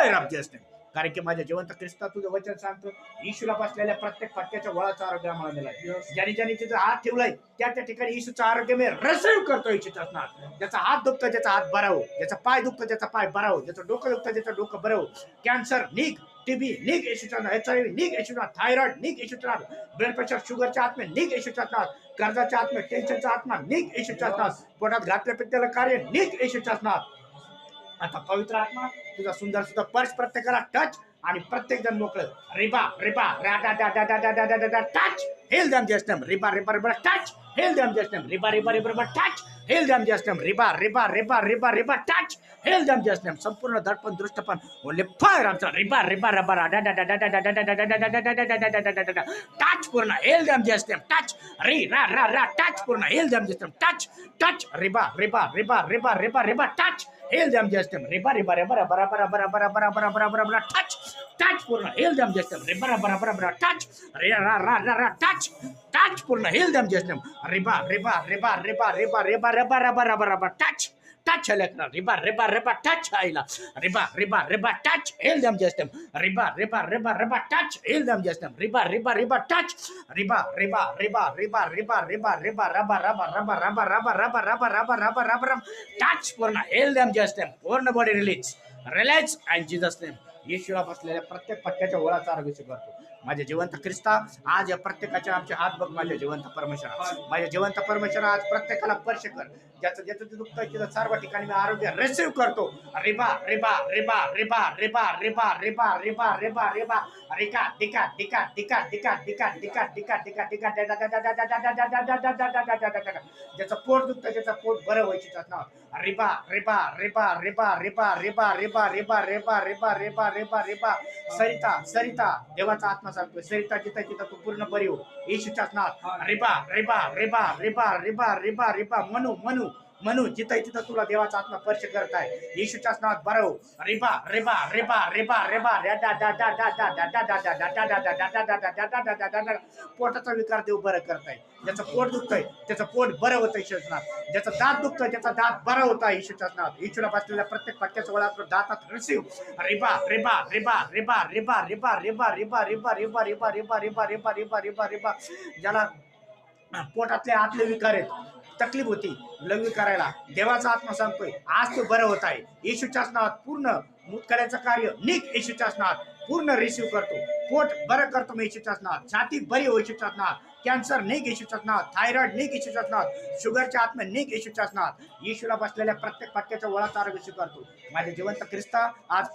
Fire of just name. कारण की माझ्या जिवंत ख्रिस्ता तुझं वचन सांगतो, येशूला बसलेल्या प्रत्येक फटक्याच्या वळाचं आरोग्य आम्हाला दिलाय. ज्याने ज्याने तिचा हात ठेवलाय त्या ठिकाणी येशूचं आरोग्य मी रिसीव्ह करतो. येशूच्या नावात ज्याचा हात दुखतो त्याचा हात बरा हो, ज्याचा पाय दुखतो त्याचा पाय बरा हो, ज्याचं डोकं दुखतं त्याचं डोकं बरं हो. कॅन्सर निघ, टीबी निघ येशूच्या नावात, HIV निघ येशूच्या नावात, थायरॉइड निघ येशूच्या नावात, ब्लड प्रेशर शुगरच्या आत्मे निघ येशूच्या नावात, कर्जाच्या आत्मे टेन्शनचा आत्मा निघ येशूच्या नावात, पोटात घातल्या पित्याला कार्य निघ येशूच्या नावात. आता पवित्र आत्मा तुझा सुंदर सुद्धा पर्स प्रत्येकाला टच आणि प्रत्येक जण मोकळं. रिबा रिबा touch heal them just name. रिबा रिबा रिबा touch heal them just name. रिबा रिबा रिबा रिबा touch heal them just name. रिबा रिबा रिबा रिबा रिबा touch heal them just name. संपूर्ण दडपण दृष्टपण ओनली फायर आमचा. रिबा रिबा रिबा टच पूर्ण heal them just name. Touch री रा रा रा टच पूर्ण heal them just name. Touch touch रिबा रिबा रिबा रिबा रिबा रिबा touch heal them just name. रिबा रिबा रिबा रिबा रिबा रिबा रिबा रिबा टच टच पूर्ण हेल दॅम जस्ट नेम. रिबा रिबा रिबा रिबा टच रे रा रा रा टच टच पूर्ण हेल दॅम जस्ट नेम. रिबा रिबा रिबा रिबा रिबा रिबा रिबा रिबा रिबा रिबा टच टच लेकरा. रिबा रिबा रिबा टच आईला. रिबा रिबा रिबा touch heal them just name. रिबा रिबा रिबा रिबा touch heal them just name. रिबा रिबा रिबा टच रिबा रिबा रिबा रिबा रिबा रिबा रिबा रबा रबा रबा रबा रबा रबा रबा रबा रबा रबा रबा टच पूर्ण हेल दॅम जस्ट नेम. पूर्ण body release relax and Jesus name. येशूला बसलेल्या प्रत्येक फटक्याच्या ओळाचा आरोग्य करतो. माझ्या जिवंत ख्रिस्ता आज या प्रत्येकाच्या आमचे हात बघ. माझ्या जिवंत परमेश्वरा, माझ्या जिवंत परमेश्वरा आज प्रत्येकाला स्पर्श कर. ज्याचं ज्याचं दुःख आहे तिथं सर्व ठिकाणी मी आरोग्य रिसीव्ह करतो. रिबा रिबा रिबा रिबा रिबा रिबा रिबा रिबा रिबा रिबा रिका डिका डिका डिका डिका डिका डिका डिका डिका डिका ज्याचं पोट दुखतं त्याचं पोट बरं व्हायचं नाव. रिबा रिबा रिबा रिबा रिबा रिबा रिबा रिबा रिबा रिबा रिबा रिबा रिबा सरिता सरिता देवाचा आत्मा सांगतोय. सरिता जिथं तिथं तू पूर्ण बरी हो येशूच्याच नावात. रिबा रिबा रिबा रिबा रिबा रिबा रिबा मनू मनू म्हणून जिथं तिथं तुला देवाचा आत्मा स्पर्श करताय येशूच्याच नावात बरं हो. रिबा रिबा रिबा रिबा रिबा पोटाचा विकार देव बरं करताय. ज्याचं पोट दुखतंय त्याचं पोट बरं होतं येशूच्याच नावात. ज्याचं दात दुखतंय त्याचा दात बरं होता येशूच्याच नावात. येशूला बसलेल्या प्रत्येक फटक्याच्या वळात दातात रिसीव्ह. रिबा रिबा रिबा रिबा रिबा रिबा रिबा रिबा रिबा रिबा रिबा रिबा रिबा रिबा रिबा रिबा रिबा ज्याला पोटातले आतले विकार आहेत, तकलीफ होती लघवी करायला, देवाचा आत्मा सांगतोय आज तो बरं होत आहे येशूच्याच नावात. पूर्ण मुतखड्याचं कार्य निघ येशूच्याच नावात. पूर्ण रिसीव्ह करतो. पोट बरं करतो मी येशूच्याच नावात. छाती बरी हो येशूच्याच नावात. कॅन्सर निघ येशूच्याच नावात. थायरॉइड निघ येशूच्याच नावात. शुगरच्या आत्मा निघ येशूच्याच नावात. येशूला बसलेल्या प्रत्येक फटक्याच्या वळाचा आरोग्य करतो. माझे जिवंत ख्रिस्ता आज